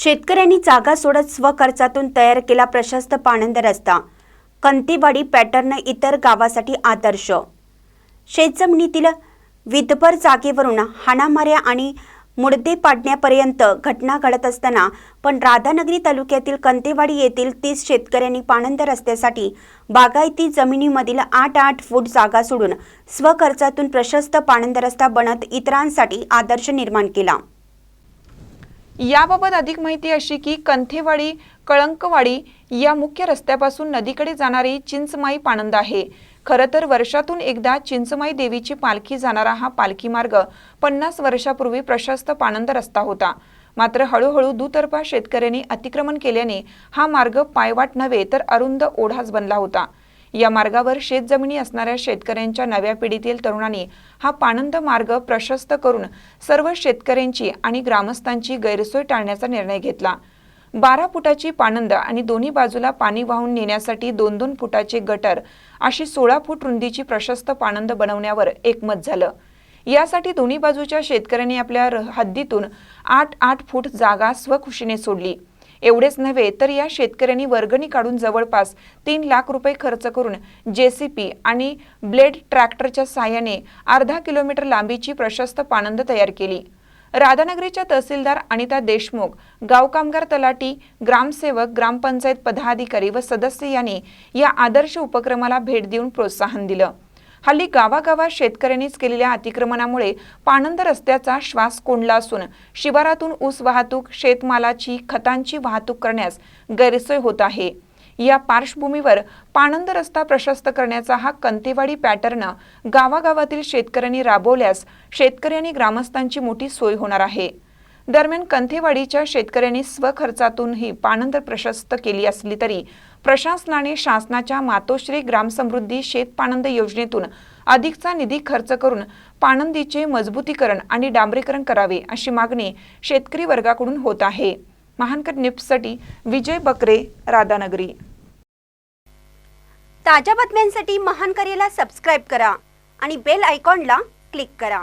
शेतकऱ्यांनी जागा सोडत स्वखर्चातून तयार केला प्रशस्त पाणंद रस्ता. कंतेवाडी पॅटर्न इतर गावासाठी आदर्श. शेतजमिनीतील विदभर जागेवरून हाणामाऱ्या आणि मुडदे पाडण्यापर्यंत घटना घडत असताना पण राधानगरी तालुक्यातील कंतेवाडी येथील 30 शेतकऱ्यांनी पाणंद रस्त्यासाठी बागायती जमिनीमधील 8 फूट जागा सोडून स्वखर्चातून प्रशस्त पाणंद रस्ता बनत इतरांसाठी आदर्श निर्माण केला. याबाबत अधिक माहिती अशी की कंथेवाडी कळंकवाडी या मुख्य रस्त्यापासून नदीकडे जाणारी चिंचमाई पाणंद आहे. खरं तर वर्षातून एकदा चिंचमाई देवीची पालखी जाणारा हा पालखी मार्ग 50 वर्षापूर्वी प्रशस्त पाणंद रस्ता होता. मात्र हळूहळू दुतर्फा शेतकऱ्यांनी अतिक्रमण केल्याने हा मार्ग पायवाट नव्हे तर अरुंद ओढाच बनला होता. या मार्गावर शेतजमिनी असणाऱ्या शेतकऱ्यांच्या नव्या पिढीतील तरुणांनी हा पाणंद मार्ग प्रशस्त करून सर्व शेतकऱ्यांची आणि ग्रामस्थांची गैरसोय टाळण्याचा निर्णय घेतला. 12 फुटाची पाणंद आणि दोन्ही बाजूला पाणी वाहून नेण्यासाठी 2-2 फुटाचे गटर अशी 16 फूट रुंदीची प्रशस्त पाणंद बनवण्यावर एकमत झालं. यासाठी दोन्ही बाजूच्या शेतकऱ्यांनी आपल्या हद्दीतून 8 फूट जागा स्वखुशीने सोडली. एवढेच नव्हे तर या शेतकऱ्यांनी वर्गणी काढून जवळपास 3 लाख रुपये खर्च करून JCP आणि ब्लेड ट्रॅक्टरच्या साहाय्याने अर्धा किलोमीटर लांबीची प्रशस्त पाणंद तयार केली. राधानगरीच्या तहसीलदार अनिता देशमुख, गाव कामगार तलाठी, ग्रामसेवक, ग्रामपंचायत पदाधिकारी व सदस्य यांनी या आदर्श उपक्रमाला भेट देऊन प्रोत्साहन दिलं. हल्ली गावागावात शेतकऱ्यांनीच केलेल्या अतिक्रमणामुळे पाणंद रस्त्याचा श्वास कोंडला असून शिवारातून ऊस वाहतूक, शेतमालाची, खतांची वाहतूक करण्यास गैरसोय होत आहे. या पार्श्वभूमीवर पाणंद रस्ता प्रशस्त करण्याचा हा कंतेवाडी पॅटर्न गावागावातील शेतकऱ्यांनी राबवल्यास शेतकरी आणि ग्रामस्थांची मोठी सोय होणार आहे. दरम्यान कंथेवाडीच्या शेतकऱ्यांनी स्वखर्चातून ही पाणंद प्रशस्त केली असली तरी प्रशासनाने शासनाच्या मातोश्री ग्रामसमृद्धी शेत पाणंद योजनेतून अधिकचा निधी खर्च करून पाणंदीचे मजबूतीकरण आणि डांबरीकरण करावे अशी मागणी शेतकरी वर्गाकडून होत आहे. महानकर न्यूजसाठी विजय बकरे, राधानगरी. ताज्या बातम्यांसाठी महानकरेला सबस्क्राइब करा आणि बेल आयकॉनला क्लिक करा.